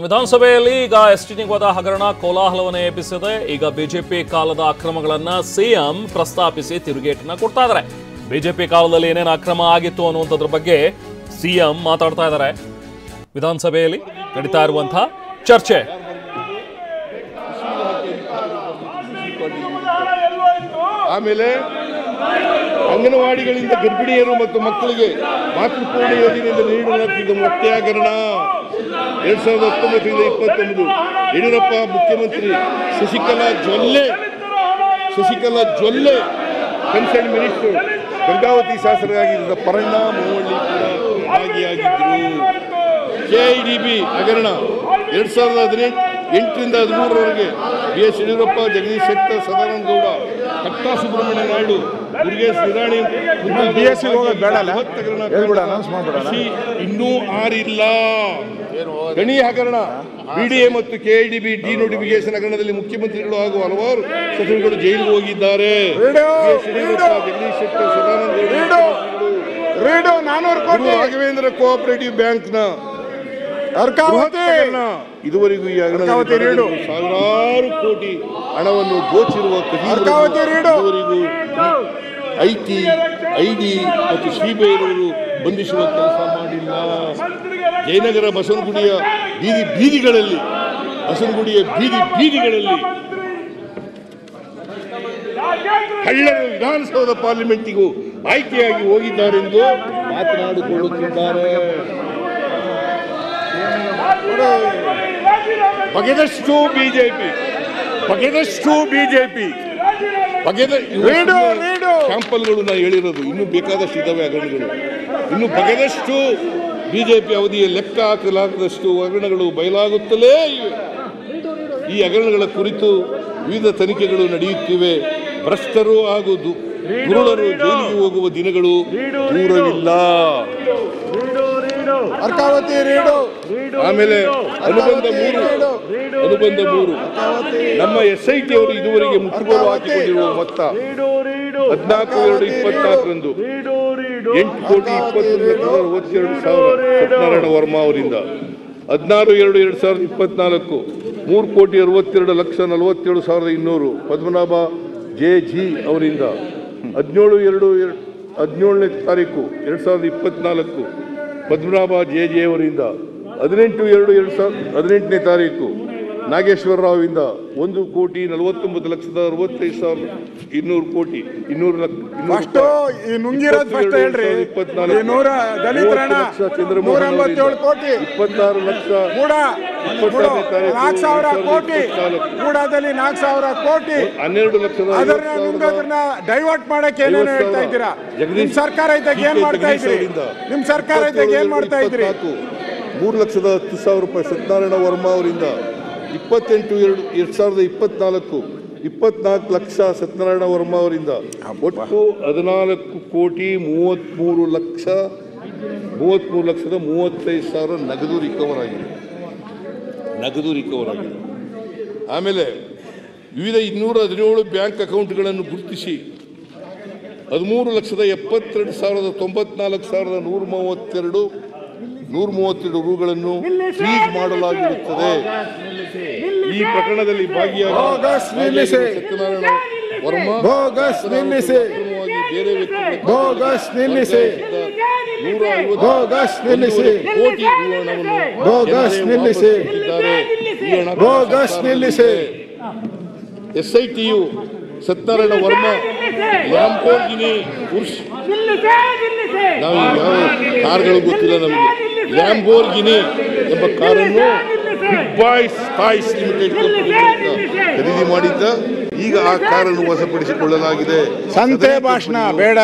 ವಿಧಾನಸಭೆಯಲ್ಲಿ ಈಗ ಎಸ್ಟಿ ನಿಗಮದ ಹಗರಣ ಕೋಲಾಹಲವನ್ನೇ ಎಬ್ಬಿಸಿದೆ. ಈಗ ಬಿಜೆಪಿ ಕಾಲದ ಅಕ್ರಮಗಳನ್ನ ಸಿಎಂ ಪ್ರಸ್ತಾಪಿಸಿ ತಿರುಗೇಟನ್ನ ಕೊಡ್ತಾ ಇದ್ದಾರೆ. ಬಿಜೆಪಿ ಕಾಲದಲ್ಲಿ ಏನೇನು ಅಕ್ರಮ ಆಗಿತ್ತು ಅನ್ನುವಂಥದ್ರ ಬಗ್ಗೆ ಸಿಎಂ ಮಾತಾಡ್ತಾ ಇದ್ದಾರೆ. ವಿಧಾನಸಭೆಯಲ್ಲಿ ನಡೀತಾ ಇರುವಂತಹ ಚರ್ಚೆ. ಆಮೇಲೆ ಅಂಗನವಾಡಿಗಳಿಂದ ಗರ್ಭಿಣಿಯರು ಮತ್ತು ಮಕ್ಕಳಿಗೆ ಮಾತೃಪೂರ್ಣ ಯೋಜನೆಯಿಂದ ನೀಡಲಾಗುತ್ತಿದ್ದ ಮೊಟ್ಟೆ ಹಗರಣ 2019-20 ಯಡಿಯೂರಪ್ಪ ಮುಖ್ಯಮಂತ್ರಿ ಶಶಿಕಲಾ ಜೊಲ್ಲೆ ಕನ್ಸರ್ನ್ ಮಿನಿಸ್ಟರ್ ಗಂಗಾವತಿ ಶಾಸಕರಾಗಿದ್ದ ಪರಿಣಾಮವಳ್ಳಿ ಕೂಡ ಭಾಗಿಯಾಗಿದ್ದರು. ಕೆಐಡಿಬಿ ಹಗರಣ 2018-13 BS ಯಡಿಯೂರಪ್ಪ, ಜಗದೀಶ್ ಶೆಟ್ಟರ್, ಸದಾನಂದ ಗೌಡ, ಕಟ್ಟಾ ಸುಬ್ರಹ್ಮಣ್ಯ ನಾಯ್ಡು, ಮುರುಗೇಶ್ ನಿರಾಣಿ ಇನ್ನೂ ಆರಿಲ್ಲ. ಗಣಿ ಹಗರಣ, ಬಿಡಿಎ ಮತ್ತು ಕೆಐಡಿಬಿ ಡಿನೋಟಿಫಿಕೇಶನ್ ಹಗರಣದಲ್ಲಿ ಮುಖ್ಯಮಂತ್ರಿಗಳು ಹಾಗೂ ಹಲವಾರು ಸಚಿವರುಗಳು ಜೈಲಿಗೆ ಹೋಗಿದ್ದಾರೆ. ಜಗದೀಶ್ ಶೆಟ್ಟರ್, ಸದಾನಂದ ಗೌಡ, ರಾಘವೇಂದ್ರ ಕೋಆಪರೇಟಿವ್ ಬ್ಯಾಂಕ್ನ ಇದುವರೆಗೂ ಈ ಹಗರಣದಲ್ಲಿ ಸಾವಿರಾರು ಕೋಟಿ ಹಣವನ್ನು ದೋಚಿರುವ ಇದುವರೆಗೂ ಐಡಿ ಮತ್ತು ಶ್ರೀಬೇರವರು ಬಂಧಿಸುವ ಕೆಲಸ ಮಾಡಿಲ್ಲ. ಜಯನಗರ ಬಸವನಗುಡಿಯ ಬೀದಿಗಳಲ್ಲಿ ಕಳ್ಳರು ವಿಧಾನಸೌಧ ಪಾರ್ಲಿಮೆಂಟಿಗೂ ಆಯ್ಕೆಯಾಗಿ ಹೋಗಿದ್ದಾರೆಂದು ಮಾತನಾಡಿಕೊಳ್ಳುತ್ತಿದ್ದಾರೆ. ಬಗೆದಷ್ಟು ಬಿಜೆಪಿ ಸ್ಯಾಂಪಲ್ಗಳು ನಾನು ಹೇಳಿರೋದು. ಇನ್ನೂ ಬೇಕಾದಷ್ಟು ಇದ್ದಾವೆ ಹಗರಣಗಳು. ಇನ್ನು ಬಗೆದಷ್ಟು ಬಿಜೆಪಿ ಅವಧಿಯ ಲೆಕ್ಕ ಹಾಕಲಾಗದಷ್ಟು ಹಗರಣಗಳು ಬಯಲಾಗುತ್ತಲೇ ಇವೆ. ಈ ಹಗರಣಗಳ ಕುರಿತು ವಿವಿಧ ತನಿಖೆಗಳು ನಡೆಯುತ್ತಿವೆ. ಭ್ರಷ್ಟರು ಹಾಗೂ ದುರುಳರು ಜೈಲಿಗೆ ಹೋಗುವ ದಿನಗಳು ದೂರವಿಲ್ಲ. ಆಮೇಲೆ ಅನುಬಂಧ 3 ನಮ್ಮ SIT ಅವರು ಇದುವರೆಗೆ ಮುಟ್ಟುಗೋಲು ಹಾಕಿಕೊಂಡಿರುವ ಮೊತ್ತ 14/2/24 8,20,62,000 ಸತ್ಯನಾರಾಯಣ ವರ್ಮಾ ಅವರಿಂದ, 16/2/2024 3,62,47,200 ಪದ್ಮನಾಭ JG ಅವರಿಂದ, 17/2/17 2024 ಪದ್ಮನಾಭ JJ ಅವರಿಂದ, 18/2/2018 ನಾಗೇಶ್ವರ ರಾವ್ ಇಂದ 1,49,65,200 ಕೋಟಿ 200 ಲಕ್ಷ ಚಂದ್ರಮೋಹನ್ 26 ಲಕ್ಷ 4,000 ಕೋಟಿ 12 ಲಕ್ಷದ ಡೈವರ್ಟ್ ಮಾಡಕ್ಕೆ ಏನೇನು ಹೇಳ್ತಾ ಇದ್ದೀರಾ? ನಿಮ್ ಸರ್ಕಾರ ಇದ್ದಾಗ ಏನ್ ಮಾಡ್ತಾ ಇದ್ರಿ? 3,10,000 ರೂಪಾಯಿ ಸತ್ಯನಾರಾಯಣ ವರ್ಮಾ ಅವರಿಂದ, 28/2/2024 24 ಲಕ್ಷ ಸತ್ಯನಾರಾಯಣ ವರ್ಮಾ ಅವರಿಂದ, ಒಟ್ಟು 14,33,35,000 ನಗದು ರಿಕವರ್ ಆಗಿದೆ. ಆಮೇಲೆ ವಿವಿಧ 217 ಬ್ಯಾಂಕ್ ಅಕೌಂಟ್ಗಳನ್ನು ಗುರುತಿಸಿ 13,72,94,132 ರೂಗಳನ್ನು ಫ್ರೀಸ್ ಮಾಡಲಾಗಿರುತ್ತದೆ. ಈ ಪ್ರಕರಣದಲ್ಲಿ ಭಾಗಿಯಾಗಿ ಸತ್ಯನಾರಾಯಣ ವರ್ಮಾ ಬೇರೆ ವ್ಯಕ್ತಿಗಳ 150 ಕೋಟಿ SITಯು ಸತ್ಯನಾರಾಯಣ ವರ್ಮಾ ಲ್ಯಾಂಬೋರ್ಗಿನಿ ನಾವು ಯಾವ ಕಾರ್ಗಳು ಗೊತ್ತಿಲ್ಲ ನಮಗೆ. ಲ್ಯಾಂಬೋರ್ಗಿನಿ ಎಂಬ ಕಾರನ್ನು ಬಿಗ್ ಬಾಯ್ಸ್ ಟಾಯ್ಸ್ ಲಿಮಿಟೆಡ್ ಕಂಪನಿಯಿಂದ ಖರೀದಿ ಮಾಡಿದ್ದ. ಈಗ ಆ ಕಾರನ್ನು ವಶಪಡಿಸಿಕೊಳ್ಳಲಾಗಿದೆ. ಸಂತೆ ಭಾಷಣ ಬೇಡ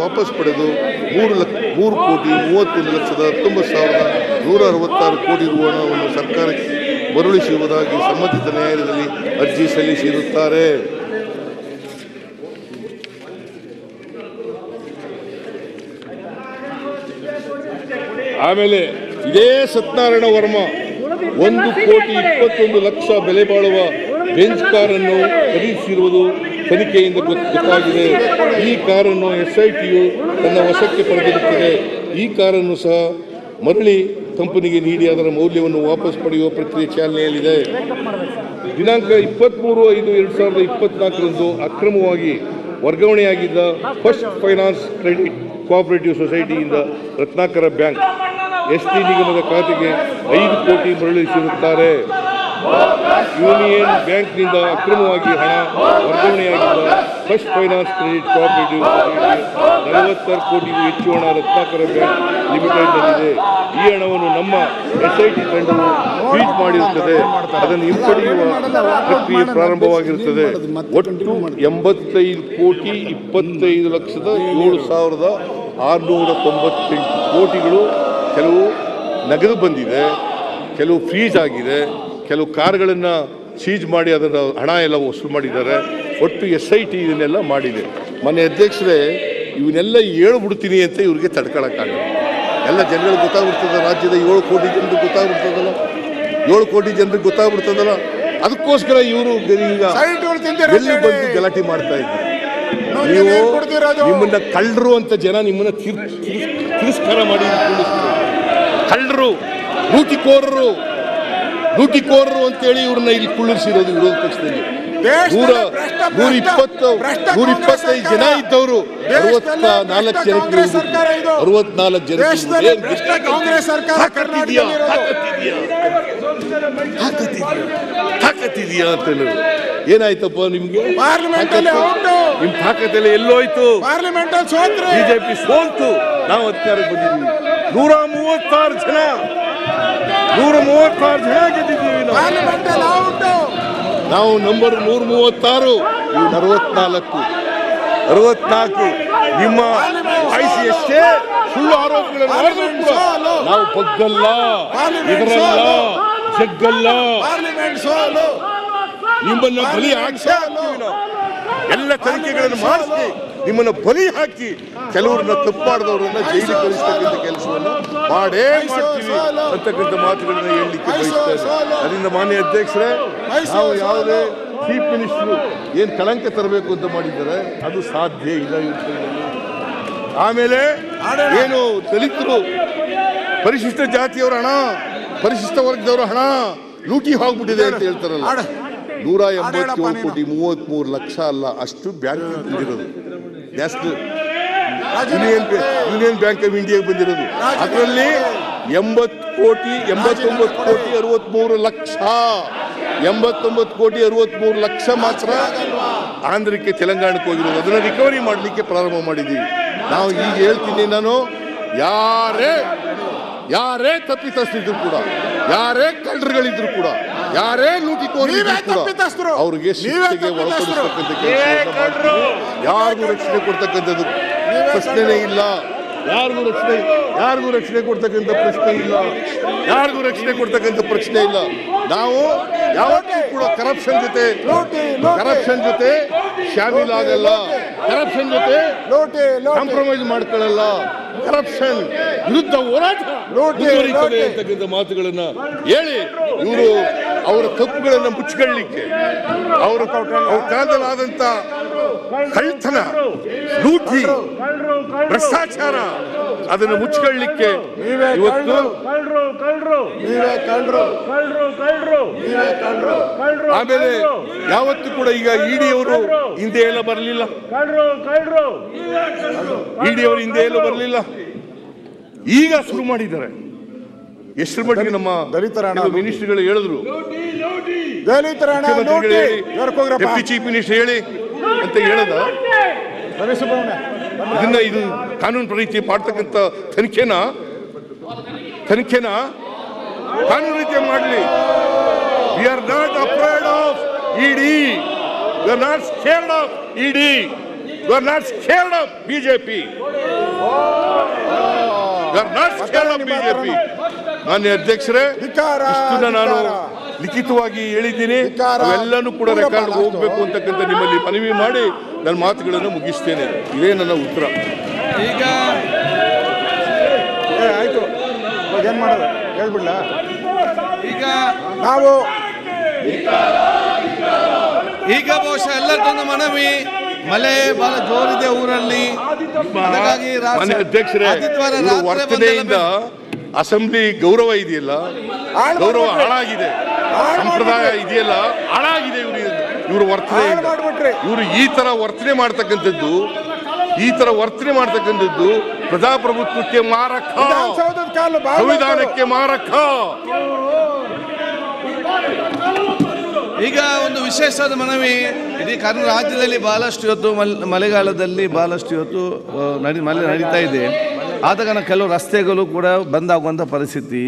ವಾಪಸ್ ಪಡೆದು 3,31,19,66 ಕೋಟಿ ರು ಹಣವನ್ನು ಸರ್ಕಾರಕ್ಕೆ ಮರಳಿಸುವುದಾಗಿ ಸಂಬಂಧಿತ ನ್ಯಾಯಾಲಯದಲ್ಲಿ ಅರ್ಜಿ ಸಲ್ಲಿಸಿರುತ್ತಾರೆ. ಆಮೇಲೆ ಇದೇ ಸತ್ಯನಾರಾಯಣ ವರ್ಮಾ 1,21,00,000 ಬೆಲೆ ಬಾಳುವ ಬೆಂಚ್ ಕಾರನ್ನು ಖರೀದಿಸಿರುವುದು ತನಿಖೆಯಿಂದ ಗೊತ್ತಾಗಿದೆ. ಈ ಕಾರನ್ನು SITಯು ತನ್ನ ವಶಕ್ಕೆ ಪಡೆದಿರುತ್ತದೆ. ಈ ಕಾರನ್ನು ಸಹ ಮರಳಿ ಕಂಪನಿಗೆ ನೀಡಿ ಅದರ ಮೌಲ್ಯವನ್ನು ವಾಪಸ್ ಪಡೆಯುವ ಪ್ರಕ್ರಿಯೆ ಚಾಲನೆಯಲ್ಲಿದೆ. ದಿನಾಂಕ 23/5/2024 ಅಕ್ರಮವಾಗಿ ವರ್ಗಾವಣೆಯಾಗಿದ್ದ ಫಸ್ಟ್ ಫೈನಾನ್ಸ್ ಕ್ರೆಡಿಟ್ ಕೋಆಪರೇಟಿವ್ ಸೊಸೈಟಿಯಿಂದ ರತ್ನಾಕರ ಬ್ಯಾಂಕ್ ST ನಿಗಮದ ಖಾತೆಗೆ 5 ಕೋಟಿ ಮರಳಿಸಿರುತ್ತಾರೆ. ಯೂನಿಯನ್ ಬ್ಯಾಂಕ್ನಿಂದ ಅಕ್ರಮವಾಗಿ ಹಣ ವರ್ಗಾವಣೆಯಾಗಿದ್ದ ಫಸ್ಟ್ ಫೈನಾನ್ಸ್ ಕ್ರೆಡಿಟ್ ಕೋಆಪರೇಟಿವ್ ಸೊಸೈಟಿಗೆ 46 ಕೋಟಿಗೂ ಹೆಚ್ಚು ಹಣ ರತ್ನಾಕರ ಬ್ಯಾಂಕ್ ಲಿಮಿಟೆಡ್ನಲ್ಲಿದೆ. ಈ ಹಣವನ್ನು ನಮ್ಮ SIT ತಂಡವು ಫ್ರೀಜ್ ಮಾಡಿರುತ್ತದೆ. ಅದನ್ನು ಹಿಂಪಡೆಯುವ ಪ್ರಕ್ರಿಯೆ ಪ್ರಾರಂಭವಾಗಿರುತ್ತದೆ. ಒಟ್ಟು 85,25,7,698 ಕೋಟಿಗಳು ಕೆಲವು ನಗದು ಬಂದಿದೆ, ಕೆಲವು ಫ್ರೀಜ್ ಆಗಿದೆ, ಕೆಲವು ಕಾರ್ಗಳನ್ನು ಸೀಜ್ ಮಾಡಿ ಅದರ ಹಣ ಎಲ್ಲ ವಸೂಲು ಮಾಡಿದ್ದಾರೆ. ಒಟ್ಟು SIT ಇದನ್ನೆಲ್ಲ ಮಾಡಿದೆ. ಮನೆ ಅಧ್ಯಕ್ಷರೇ, ಇವನ್ನೆಲ್ಲ ಹೇಳ್ಬಿಡ್ತೀನಿ ಅಂತ ಇವ್ರಿಗೆ ತಡ್ಕೊಳಕ್ಕಾಗಲ್ಲ. ಎಲ್ಲ ಜನಗಳಿಗೆ ಗೊತ್ತಾಗ್ಬಿಡ್ತದ, ರಾಜ್ಯದ 7 ಕೋಟಿ ಜನರಿಗೆ ಗೊತ್ತಾಗ್ಬಿಡ್ತದಲ್ಲ, 7 ಕೋಟಿ ಜನರಿಗೆ ಗೊತ್ತಾಗ್ಬಿಡ್ತದಲ್ಲ. ಅದಕ್ಕೋಸ್ಕರ ಇವರು ಈಗ ಎಲ್ಲಿ ಬಂದು ಗಲಾಟೆ ಮಾಡ್ತಾ ಇದ್ದಾರೆ. ನೀವು ನಿಮ್ಮನ್ನ ಕಳ್ಳರು ಅಂತ ಜನ ನಿಮ್ಮನ್ನ ತಿರಸ್ಕಾರ ಮಾಡಿ ಕಳ್ಳರು, ಲೂಟಿಕೋರರು ಅಂತೇಳಿ ಇವ್ರನ್ನ ಇಲ್ಲಿ ಕುಳ್ಳಿರಿಸಿರೋದು ವಿರೋಧ ಪಕ್ಷದಲ್ಲಿ. 125 ಜನ ಇದ್ದವರು 64 ಜನಕ್ಕೆ 64 ಜನ ತಾಕತ್ತಿದೆಯಾ ಅಂತ ಏನಾಯ್ತಪ್ಪ ನಿಮ್ಗೆ? ನಿಮ್ ತಾಕತ್ತಲ್ಲಿ ಎಲ್ಲೋಯ್ತು? ಬಿಜೆಪಿ ಸೋಲ್ತು, ನಾವು ಅಧಿಕಾರಕ್ಕೆ ಬಂದಿದ್ದೀವಿ. 136 ಜನ ಗೆದ್ದಿದ್ದೀವಿ ನಾವು. ನಂಬರ್ 136, 64. ನಿಮ್ಮ ವಯಸ್ಸು ಎಷ್ಟೇ ಸುಳ್ಳು ಆರೋಪಗಳನ್ನು ಮಾಡಿದ್ರು ಕೂಡ ನಾವು ಬಗ್ಗಲ್ಲ, ಇದರಲ್ಲ, ಜಗ್ಗಲ್ಲ. ನಿಮ್ಮನ್ನ ಬಲಿ ಹಾಕಿ ಎಲ್ಲ ತನಿಖೆಗಳನ್ನು ಮಾಡಿಸಿ ನಿಮ್ಮನ್ನ ಬಲಿ ಹಾಕಿ ಕೆಲವ್ರನ್ನ ತಪ್ಪು ಮಾಡಿದವರನ್ನ ಜೈಲಿಗೆ ಕಳಿಸ್ತಕ್ಕಂಥ ಕೆಲಸವನ್ನು ಮಾಡೇ ಮಾಡ್ತೀವಿ ಅಂತಕ್ಕಂಥ ಮಾತುಗಳನ್ನ ಹೇಳಲಿಕ್ಕೆ ಬಯಸ್ತೇನೆ. ಅದರಿಂದ ಮಾನ್ಯ ಅಧ್ಯಕ್ಷರೇ, ನಾವು ಯಾವುದೇ ಚೀಫ್ ಮಿನಿಸ್ಟರ್ ಏನು ಕಳಂಕ ತರಬೇಕು ಅಂತ ಮಾಡಿದ್ದಾರೆ ಅದು ಸಾಧ್ಯ ಇಲ್ಲ. ಆಮೇಲೆ ಏನು ದಲಿತರು, ಪರಿಶಿಷ್ಟ ಜಾತಿಯವರ ಹಣ, ಪರಿಶಿಷ್ಟ ವರ್ಗದವರ ಹಣ ಲೂಟಿ ಹೋಗ್ಬಿಟ್ಟಿದೆ ಅಂತ ಹೇಳ್ತಾರಲ್ಲ. 187 ಕೋಟಿ 33 ಲಕ್ಷ ಅಲ್ಲ, ಅಷ್ಟು ಬ್ಯಾಂಕ್ ಬಂದಿರೋದು. ನ್ಯಾಷನಲ್ ಯೂನಿಯನ್ ಬ್ಯಾಂಕ್ ಆಫ್ ಇಂಡಿಯಾಗೆ ಬಂದಿರೋದು. ಅದರಲ್ಲಿ 89 ಕೋಟಿ 63 ಲಕ್ಷ 89 ಕೋಟಿ 63 ಲಕ್ಷ ಮಾತ್ರ ಆಂಧ್ರಕ್ಕೆ, ತೆಲಂಗಾಣಕ್ಕೆ ಹೋಗಿರೋದು. ಅದನ್ನ ರಿಕವರಿ ಮಾಡಲಿಕ್ಕೆ ಪ್ರಾರಂಭ ಮಾಡಿದ್ದೀವಿ ನಾವು. ಈಗ ಹೇಳ್ತೀನಿ ನಾನು, ಯಾರೇ ತಪ್ಪಿತಸ್ಥರಿದ್ರು ಕೂಡ, ಯಾರೇ ಕಳ್ಳರುಗಳಿದ್ರು ಕೂಡ, ಯಾರೇ ಲೂಟಿಕೋರಿದ್ರು ಕೂಡ ಅವ್ರಿಗೆ ಶಿಕ್ಷೆಗೆ ಒಳಪಡಿಸ್ತಕ್ಕಂಥ ಕೆಲಸವನ್ನು ಮಾಡ್ತೀವಿ. ಯಾರಿಗೂ ರಕ್ಷಣೆ ಕೊಡ್ತಕ್ಕಂಥದ್ದು ಪ್ರಶ್ನೆನೇ ಇಲ್ಲ. ಯಾರಿಗೂ ರಕ್ಷಣೆ ಕೊಡ್ತಕ್ಕಂಥ ಪ್ರಶ್ನೆ ಇಲ್ಲ. ನಾವು ಯಾವತ್ತೂ ಕೂಡ ಕರಪ್ಷನ್ ಜೊತೆ ಶಾಮೀಲಾಗಲ್ಲ, ಕರಪ್ಷನ್ ಜೊತೆ ಕಾಂಪ್ರಮೈಸ್ ಮಾಡ್ಕೊಳ್ಳಲ್ಲ. ಕರಪ್ಷನ್ ವಿರುದ್ಧ ಹೋರಾಟ ಮುಂದುವರಿಯುತ್ತದೆ ಅಂತಕ್ಕಂಥ ಮಾತುಗಳನ್ನ ಹೇಳಿ ಇವರು ಅವರ ತಪ್ಪುಗಳನ್ನು ಮುಚ್ಚಿಕೊಳ್ಳಲಿಕ್ಕೆ, ಅವರ ಕಾಲದಲ್ಲಾದಂತ ಕಳ್ತನ, ಲೂಟಿ, ಭ್ರಷ್ಟಾಚಾರ ಅದನ್ನು ಮುಚ್ಚಿಕೊಳ್ಳಲಿಕ್ಕೆ ಇವತ್ತು ಆಮೇಲೆ ಯಾವತ್ತೂ ಕೂಡ ಈಗ ಇಡಿಯವರು ಹಿಂದೆ ಎಲ್ಲ ಬರಲಿಲ್ಲ. ಈಗ ಶುರು ಮಾಡಿದ್ದಾರೆ. ಎಷ್ಟರ ಮಟ್ಟಿಗೆ ನಮ್ಮ ಮಿನಿಸ್ಟರ್ಗಳು ಹೇಳಿದ್ರು, ಡೆಪ್ಟಿ ಚೀಫ್ ಮಿನಿಸ್ಟರ್ ಹೇಳಿ ಅಂತ ಹೇಳದ. ಇದು ಕಾನೂನು ರೀತಿ ಮಾಡ್ತಕ್ಕಂಥ ತನಿಖೆನ ಕಾನೂನು ರೀತಿಯ ಮಾಡಲಿ. We are not afraid of ED, we are not scared of ED, we are not scared of BJP, we are not scared of BJP. ಮಾನ್ಯ ಅಧ್ಯಕ್ಷರೇ, ಇಷ್ಟನ್ನ ನಾನು ಲಿಖಿತವಾಗಿ ಹೇಳಿದ್ದೀನಿ. ಅವೆಲ್ಲನೂ ಕೂಡ ರೆಕಾರ್ಡ್ ಹೋಗ್ಬೇಕು ಅಂತಕ್ಕಂಥ ನಿಮ್ಮಲ್ಲಿ ಮನವಿ ಮಾಡಿ ನನ್ನ ಮಾತುಗಳನ್ನು ಮುಗಿಸ್ತೇನೆ. ಇದೇ ನನ್ನ ಉತ್ತರ. ಈಗ ಆಯ್ತು, ಏನ್ ಮಾಡೋದು ಹೇಳ್ಬಿಡ್ಲ. ಈಗ ನಾವು ಈಗ ಬಹುಶಃ ಎಲ್ಲರದೊಂದು ಮನವಿ, ಮಳೆ ಬಹಳ ಜೋರಿದೆ ಊರಲ್ಲಿ. ಅಧ್ಯಕ್ಷರೇ, ವರ್ತನೆಯಿಂದ ಅಸೆಂಬ್ಲಿ ಗೌರವ ಇದೆಯಲ್ಲ, ಗೌರವ ಹಾಳಾಗಿದೆ. ಸಂಪ್ರದಾಯ ಇದೆಯಲ್ಲ ಹಾಳಾಗಿದೆ. ಇವರು ವರ್ತನೆ, ಇವರು ಈ ತರ ವರ್ತನೆ ಮಾಡ್ತಕ್ಕಂಥದ್ದು ಪ್ರಜಾಪ್ರಭುತ್ವಕ್ಕೆ ಮಾರಕ, ಸಂವಿಧಾನಕ್ಕೆ ಮಾರಕ. ಈಗ ಒಂದು ವಿಶೇಷವಾದ ಮನವಿ, ಇಡೀ ಕರ್ನಾಟಕ ರಾಜ್ಯದಲ್ಲಿ ಬಹಳಷ್ಟು ಇವತ್ತು ಮಳೆಗಾಲದಲ್ಲಿ ಬಹಳಷ್ಟು ಇವತ್ತು ಮಳೆ ನಡೀತಾ ಇದೆ. ಆದ ಕಾರಣ ಕೆಲವು ರಸ್ತೆಗಳು ಕೂಡ ಬಂದ್ ಆಗುವಂಥ ಪರಿಸ್ಥಿತಿ,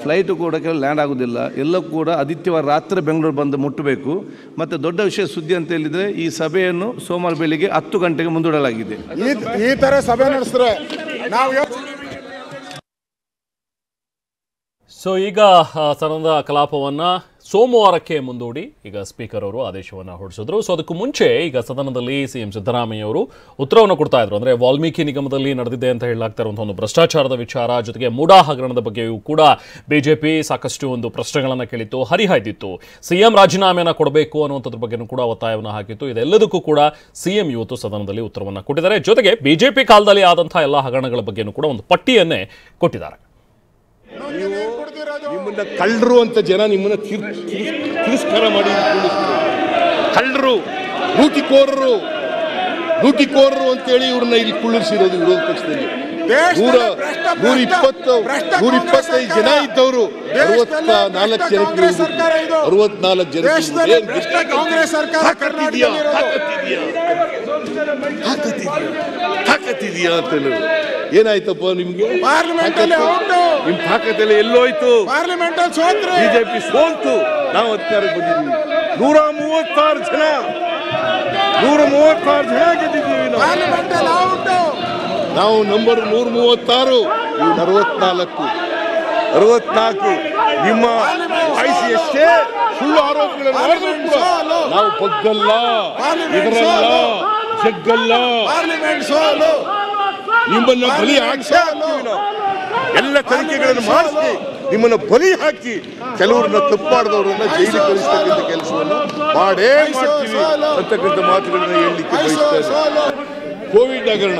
ಫ್ಲೈಟು ಕೂಡ ಕೆಲವು ಲ್ಯಾಂಡ್ ಆಗೋದಿಲ್ಲ. ಎಲ್ಲೂ ಕೂಡ ಆದಿತ್ಯವಾರ ರಾತ್ರಿ ಬೆಂಗಳೂರು ಬಂದು ಮುಟ್ಟಬೇಕು. ಮತ್ತು ದೊಡ್ಡ ವಿಷಯ ಸುದ್ದಿ ಅಂತ ಹೇಳಿದರೆ ಈ ಸಭೆಯನ್ನು ಸೋಮವಾರ ಬೆಳಿಗ್ಗೆ 10 ಗಂಟೆಗೆ ಮುಂದೂಡಲಾಗಿದೆ. ಈ ಥರ ಸಭೆ ನಡೆಸಿದ್ರೆ ನಾವು ಈಗ ಸದನದ ಕಲಾಪವನ್ನು ಸೋಮವಾರಕ್ಕೆ ಮುಂದೂಡಿ ಈಗ ಸ್ಪೀಕರ್ ಅವರು ಆದೇಶವನ್ನು ಹೊರಡಿಸಿದ್ರು. ಅದಕ್ಕೂ ಮುಂಚೆ ಈಗ ಸದನದಲ್ಲಿ ಸಿಎಂ ಸಿದ್ದರಾಮಯ್ಯ ಅವರು ಉತ್ತರವನ್ನು ಕೊಡ್ತಾ ಇದ್ರು. ಅಂದರೆ ವಾಲ್ಮೀಕಿ ನಿಗಮದಲ್ಲಿ ನಡೆದಿದೆ ಅಂತ ಹೇಳಲಾಗ್ತಾ ಇರುವಂತಹ ಒಂದು ಭ್ರಷ್ಟಾಚಾರದ ವಿಚಾರ, ಜೊತೆಗೆ ಮೂಡಾ ಹಗರಣದ ಬಗ್ಗೆಯೂ ಕೂಡ ಬಿಜೆಪಿ ಸಾಕಷ್ಟು ಒಂದು ಪ್ರಶ್ನೆಗಳನ್ನು ಕೇಳಿತ್ತು, ಹರಿಹಾಯ್ದಿತ್ತು. ಸಿಎಂ ರಾಜೀನಾಮೆಯನ್ನು ಕೊಡಬೇಕು ಅನ್ನುವಂಥದ್ರ ಬಗ್ಗೆಯೂ ಕೂಡ ಒತ್ತಾಯವನ್ನು ಹಾಕಿತ್ತು. ಇದೆಲ್ಲದಕ್ಕೂ ಕೂಡ ಸಿಎಂ ಇವತ್ತು ಸದನದಲ್ಲಿ ಉತ್ತರವನ್ನು ಕೊಟ್ಟಿದ್ದಾರೆ. ಜೊತೆಗೆ ಬಿಜೆಪಿ ಕಾಲದಲ್ಲಿ ಆದಂತಹ ಎಲ್ಲ ಹಗರಣಗಳ ಬಗ್ಗೆಯೂ ಕೂಡ ಒಂದು ಪಟ್ಟಿಯನ್ನೇ ಕೊಟ್ಟಿದ್ದಾರೆ. ನಿಮ್ಮನ್ನ ಕಳ್ಳರು ಅಂತ ಜನ ನಿಮ್ಮನ್ನ ತಿರಸ್ಕಾರ ಮಾಡಿ, ಕಳ್ಳರು, ಲೂಟಿಕೋರರು ಅಂತೇಳಿ ಇವ್ರನ್ನ ಇಲ್ಲಿ ಕುಳ್ಳಿರಿಸಿರೋದು ವಿರೋಧ ಪಕ್ಷದಲ್ಲಿ. 125 ಜನ ಇದ್ದವರು 64 ಜನಕ್ಕೆ ತಾಕತ್ತಿದೆಯಾ ಅಂತ ಹೇಳೋದು. ಏನಾಯ್ತಪ್ಪ ನಿಮ್ಗೆ? ನಿಮ್ ತಾಕತ್ತೆಲ್ಲ ಎಲ್ಲೋಯ್ತು? ಬಿಜೆಪಿ ಸೋಲ್ತು, ನಾವು ಅಧಿಕಾರಕ್ಕೆ ಬಂದಿದ್ದೀವಿ. 136 ಜನ ಗೆದ್ದಿದ್ದೀವಿ ನಾವು. ನಂಬರ್ 136, ಇವು 64. ನಿಮ್ಮ ಆಯ್ಸಿ ಎಷ್ಟೇ ಸುಳ್ಳು ಆರೋಪಗಳನ್ನು ಮಾಡಿದ್ರು ಕೂಡ ನಾವು ಬಗ್ಗಲ್ಲ, ಇದರಲ್ಲ, ಜಗ್ಗಲ್ಲ. ನಿಮ್ಮನ್ನ ಬಲಿ ಹಾಕಿ ಎಲ್ಲ ತನಿಖೆಗಳನ್ನು ಮಾಡಿಸಿ ನಿಮ್ಮನ್ನ ಬಲಿ ಹಾಕಿ ಕೆಲವರನ್ನ ತಪ್ಪು ಮಾಡಿದವರನ್ನ ಜೈಲಿಗೆ ಕಳಿಸ್ತಕ್ಕಂಥ ಕೆಲಸವನ್ನು ಮಾಡೇ ಮಾಡ್ತೀವಿ ಅಂತಕ್ಕಂಥ ಮಾತುಗಳನ್ನ ಹೇಳಲಿಕ್ಕೆ ಬಯಸ್ತೇನೆ. ಕೋವಿಡ್ ಹಗರಣ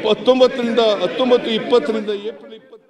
19-20 ಏಪ್ರಿಲ್ 20